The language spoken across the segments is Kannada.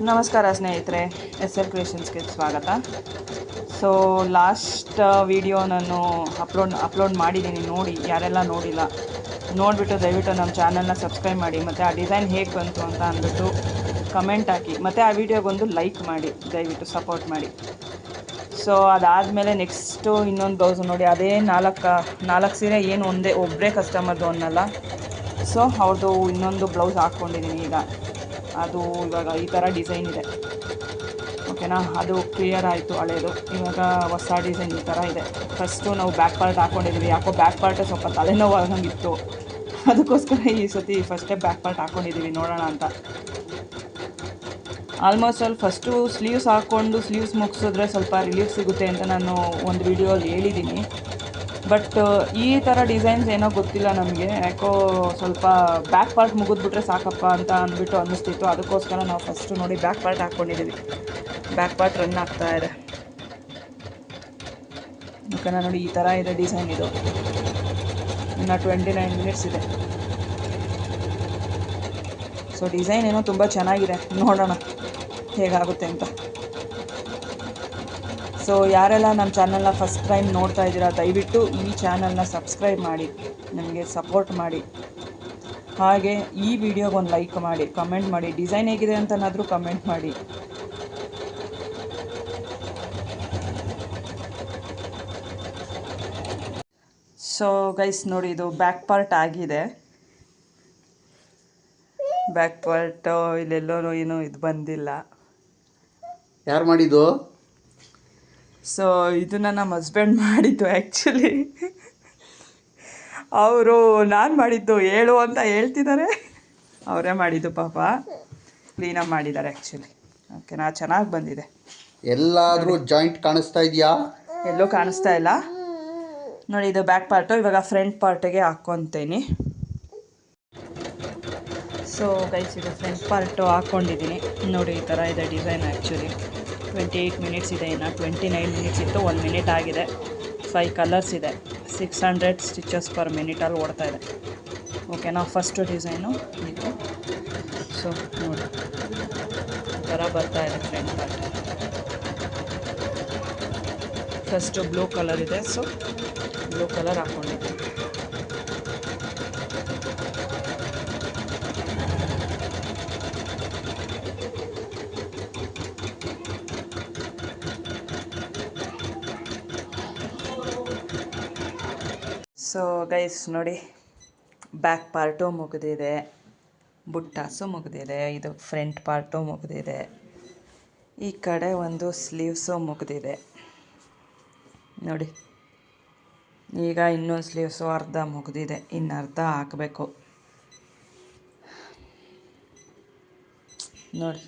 ನಮಸ್ಕಾರ ಸ್ನೇಹಿತರೆ, SL ಕ್ರಿಯೇಷನ್ಸ್ಗೆ ಸ್ವಾಗತ. ಸೊ ಲಾಸ್ಟ್ ವಿಡಿಯೋ ನಾನು ಅಪ್ಲೋಡ್ ಮಾಡಿದ್ದೀನಿ. ನೋಡಿ, ಯಾರೆಲ್ಲ ನೋಡಿಲ್ಲ ನೋಡಿಬಿಟ್ಟು ದಯವಿಟ್ಟು ನಮ್ಮ ಚಾನಲ್ನ ಸಬ್ಸ್ಕ್ರೈಬ್ ಮಾಡಿ, ಮತ್ತು ಆ ಡಿಸೈನ್ ಹೇಗೆ ಬಂತು ಅಂತ ಅಂದ್ಬಿಟ್ಟು ಕಮೆಂಟ್ ಹಾಕಿ, ಮತ್ತು ಆ ವಿಡಿಯೋಗೊಂದು ಲೈಕ್ ಮಾಡಿ, ದಯವಿಟ್ಟು ಸಪೋರ್ಟ್ ಮಾಡಿ. ಸೊ ಅದಾದಮೇಲೆ ನೆಕ್ಸ್ಟು ಇನ್ನೊಂದು ಬ್ಲೌಸು ನೋಡಿ, ಅದೇ ನಾಲ್ಕು ಸೀರೆ ಏನು ಒಬ್ಬರೇ ಕಸ್ಟಮರ್ದು ಅನ್ನಲ್ಲ. ಸೊ ಅವ್ರದ್ದು ಇನ್ನೊಂದು ಬ್ಲೌಸ್ ಹಾಕ್ಕೊಂಡಿದ್ದೀನಿ. ಈಗ ಅದು ಇವಾಗ ಈ ಥರ ಡಿಸೈನ್ ಇದೆ, ಓಕೆನಾ. ಅದು ಕ್ಲಿಯರ್ ಆಯಿತು ಹಳೇದು. ಇವಾಗ ಹೊಸ ಡಿಸೈನ್ ಈ ಥರ ಇದೆ. ಫಸ್ಟು ನಾವು ಬ್ಯಾಕ್ ಪಾರ್ಟ್ ಹಾಕ್ಕೊಂಡಿದ್ದೀವಿ. ಯಾಕೋ ಬ್ಯಾಕ್ ಪಾರ್ಟೇ ಸ್ವಲ್ಪ ತಲೆನೋವು ಆಗಂಗಿತ್ತು, ಅದಕ್ಕೋಸ್ಕರ ಈ ಸತಿ ಫಸ್ಟೇ ಬ್ಯಾಕ್ ಪಾರ್ಟ್ ಹಾಕ್ಕೊಂಡಿದ್ದೀವಿ, ನೋಡೋಣ ಅಂತ. ಆಲ್ಮೋಸ್ಟ್ ಅಲ್ಲಿ ಫಸ್ಟು ಸ್ಲೀವ್ಸ್ ಹಾಕ್ಕೊಂಡು ಸ್ಲೀವ್ಸ್ ಮುಗಿಸಿದ್ರೆ ಸ್ವಲ್ಪ ರಿಲೀಫ್ ಸಿಗುತ್ತೆ ಅಂತ ನಾನು ಒಂದು ವಿಡಿಯೋಲಿ ಹೇಳಿದ್ದೀನಿ. ಬಟ್ ಈ ಥರ ಡಿಸೈನ್ಸ್ ಏನೋ ಗೊತ್ತಿಲ್ಲ ನಮಗೆ, ಯಾಕೋ ಸ್ವಲ್ಪ ಬ್ಯಾಕ್ ಪಾರ್ಟ್ ಮುಗಿದ್ಬಿಟ್ರೆ ಸಾಕಪ್ಪ ಅಂತ ಅಂದ್ಬಿಟ್ಟು ಅನ್ನಿಸ್ತಿತ್ತು. ಅದಕ್ಕೋಸ್ಕರ ನಾವು ಫಸ್ಟು ನೋಡಿ ಬ್ಯಾಕ್ ಪಾರ್ಟ್ ಹಾಕ್ಕೊಂಡಿದ್ದೀವಿ. ಬ್ಯಾಕ್ ಪಾರ್ಟ್ ರನ್ ಆಗ್ತಾ ಇದೆ, ಓಕೆನಾ. ನೋಡಿ, ಈ ಥರ ಇದೆ ಡಿಸೈನ್. ಇದು ಇನ್ನು 29 ಮಿನಿಟ್ಸ್ ಇದೆ. ಸೊ ಡಿಸೈನ್ ಏನೋ ತುಂಬ ಚೆನ್ನಾಗಿದೆ, ನೋಡೋಣ ಹೇಗಾಗುತ್ತೆ ಅಂತ. ಸೊ ಯಾರೆಲ್ಲ ನಮ್ಮ ಚಾನಲ್ನ ಫಸ್ಟ್ ಟೈಮ್ ನೋಡ್ತಾ ಇದ್ದೀರಾ, ದಯವಿಟ್ಟು ಈ ಚಾನಲ್ನ ಸಬ್ಸ್ಕ್ರೈಬ್ ಮಾಡಿ, ನಮಗೆ ಸಪೋರ್ಟ್ ಮಾಡಿ. ಹಾಗೆ ಈ ವಿಡಿಯೋಗೆ ಒಂದು ಲೈಕ್ ಮಾಡಿ, ಕಮೆಂಟ್ ಮಾಡಿ, ಡಿಸೈನ್ ಹೇಗಿದೆ ಅಂತನಾದರೂ ಕಮೆಂಟ್ ಮಾಡಿ. ಸೊ ಗೈಸ್ ನೋಡಿ, ಇದು ಬ್ಯಾಕ್ ಪಾರ್ಟ್ ಆಗಿದೆ. ಬ್ಯಾಕ್ ಪಾರ್ಟ್ ಇಲ್ಲೆಲ್ಲೋ ಏನೋ ಇದು ಬಂದಿಲ್ಲ. ಯಾರು ಮಾಡಿದ್ದು? ಸೊ ಇದನ್ನು ನಮ್ಮ ಹಸ್ಬೆಂಡ್ ಮಾಡಿದ್ದು ಆ್ಯಕ್ಚುಲಿ. ಅವರು ನಾನು ಮಾಡಿದ್ದು ಹೇಳು ಅಂತ ಹೇಳ್ತಿದ್ದಾರೆ, ಅವರೇ ಮಾಡಿದ್ದು ಪಾಪ. ಕ್ಲೀನಾಗಿ ಮಾಡಿದ್ದಾರೆ ಆ್ಯಕ್ಚುಲಿ, ಓಕೆನಾ. ಚೆನ್ನಾಗಿ ಬಂದಿದೆ. ಎಲ್ಲಾದರೂ ಜಾಯಿಂಟ್ ಕಾಣಿಸ್ತಾ ಇದೆಯಾ? ಎಲ್ಲೂ ಕಾಣಿಸ್ತಾ ಇಲ್ಲ. ನೋಡಿ, ಇದು ಬ್ಯಾಕ್ ಪಾರ್ಟು. ಇವಾಗ ಫ್ರಂಟ್ ಪಾರ್ಟಿಗೆ ಹಾಕ್ಕೊತೀನಿ. ಸೊ ಗೈಸ್, ಇದು ಫ್ರಂಟ್ ಪಾರ್ಟು ಹಾಕ್ಕೊಂಡಿದ್ದೀನಿ. ನೋಡಿ, ಈ ಥರ ಇದೆ ಡಿಸೈನ್. ಆ್ಯಕ್ಚುಲಿ 28 ಮಿನಿಟ್ಸ್ ಇದೆ, ಇನ್ನು 29 ಮಿನಿಟ್ಸ್ ಇತ್ತು. 1 ಮಿನಿಟ್ ಆಗಿದೆ. 5 ಕಲರ್ಸ್ ಇದೆ. 600 ಸ್ಟಿಚಸ್ ಪರ್ ಮಿನಿಟಲ್ಲಿ ಓಡ್ತಾ ಇದೆ, ಓಕೆನಾ. ಫಸ್ಟು ಡಿಸೈನು ಇದು. ಸೊ ನೋಡಿ, ಈ ಥರ ಬರ್ತಾ ಇದೆ front part. First blue colour ಇದೆ, ಸೊ ಬ್ಲೂ ಕಲರ್ ಹಾಕ್ಕೊಂಡಿದ್ದೀನಿ. ಸೊ ಗೈಸ್ ನೋಡಿ, ಬ್ಯಾಕ್ ಪಾರ್ಟು ಮುಗಿದಿದೆ, ಬುಟ್ಟಾಸು ಮುಗಿದಿದೆ, ಇದು ಫ್ರಂಟ್ ಪಾರ್ಟು ಮುಗಿದಿದೆ, ಈ ಕಡೆ ಒಂದು ಸ್ಲೀವ್ಸು ಮುಗಿದಿದೆ ನೋಡಿ. ಈಗ ಇನ್ನೊಂದು ಸ್ಲೀವ್ಸು ಅರ್ಧ ಮುಗಿದಿದೆ, ಇನ್ನು ಅರ್ಧ ಹಾಕಬೇಕು ನೋಡಿ.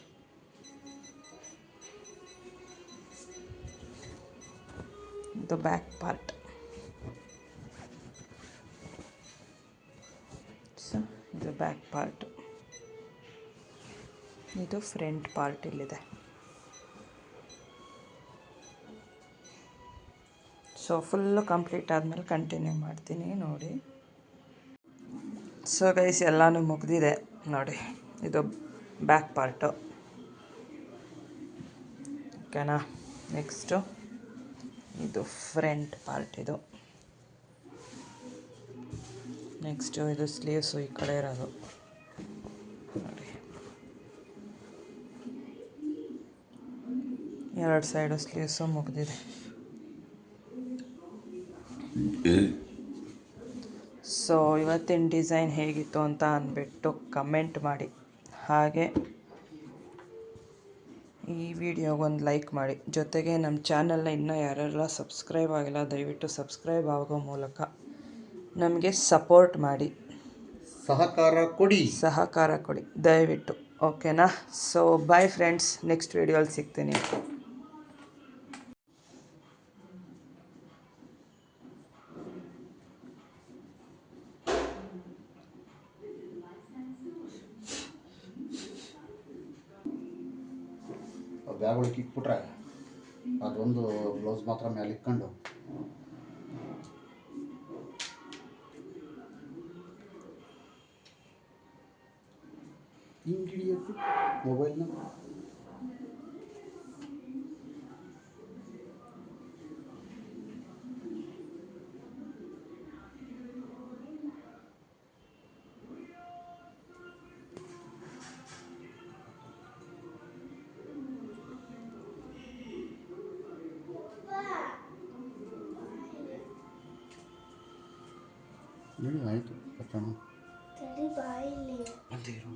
ಇದು ಬ್ಯಾಕ್ ಪಾರ್ಟ್. ಸೊ ಇದು ಬ್ಯಾಕ್ ಪಾರ್ಟು, ಇದು ಫ್ರಂಟ್ ಪಾರ್ಟ್ ಇಲ್ಲಿದೆ. ಸೊ ಫುಲ್ಲು ಕಂಪ್ಲೀಟ್ ಆದಮೇಲೆ ಕಂಟಿನ್ಯೂ ಮಾಡ್ತೀನಿ ನೋಡಿ. ಸೊ ಗೈಸ್, ಎಲ್ಲನೂ ಮುಗಿದಿದೆ ನೋಡಿ. ಇದು ಬ್ಯಾಕ್ ಪಾರ್ಟು, ಓಕೆನಾ. ನೆಕ್ಸ್ಟು ಇದು ಫ್ರಂಟ್ ಪಾರ್ಟ್. ಇದು ನೆಕ್ಸ್ಟು ಇದು ಸ್ಲೀವ್ಸು ಈ ಕಡೆ ಇರೋದು ನೋಡಿ. 2 ಸೈಡು ಸ್ಲೀವ್ಸು ಮುಗಿದಿದೆ. ಸೊ ಇವತ್ತಿನ ಡಿಸೈನ್ ಹೇಗಿತ್ತು ಅಂತ ಅಂದ್ಬಿಟ್ಟು ಕಮೆಂಟ್ ಮಾಡಿ. ಹಾಗೆ ಈ ವಿಡಿಯೋಗೊಂದು ಲೈಕ್ ಮಾಡಿ. ಜೊತೆಗೆ ನಮ್ಮ ಚಾನಲ್ನ ಇನ್ನೂ ಯಾರೆಲ್ಲ ಸಬ್ಸ್ಕ್ರೈಬ್ ಆಗಿಲ್ಲ, ದಯವಿಟ್ಟು ಸಬ್ಸ್ಕ್ರೈಬ್ ಆಗೋ ಮೂಲಕ ನಮಗೆ ಸಪೋರ್ಟ್ ಮಾಡಿ, ಸಹಕಾರ ಕೊಡಿ ದಯವಿಟ್ಟು, ಓಕೆನಾ. ಸೊ ಬಾಯ್ ಫ್ರೆಂಡ್ಸ್, ನೆಕ್ಸ್ಟ್ ವಿಡಿಯೋಲಿ ಸಿಗ್ತೀನಿ. ಬ್ಯಾಗ್ ಇಕ್ಬಿಟ್ರೆ ಅದೊಂದು ಬ್ಲೌಸ್ ಮಾತ್ರ ಮೇಲೆ ಇಕ್ಕೊಂಡು ಹಿಂಗೆ ಹಿಡಿಯೋದು ಮೊಬೈಲ್ನ. ಹೇಳಿ ಆಯಿತು ಕಟ್ಟೋಣ ತಡಿ ಬಾಯಿಲಿ ಬಂದಿರು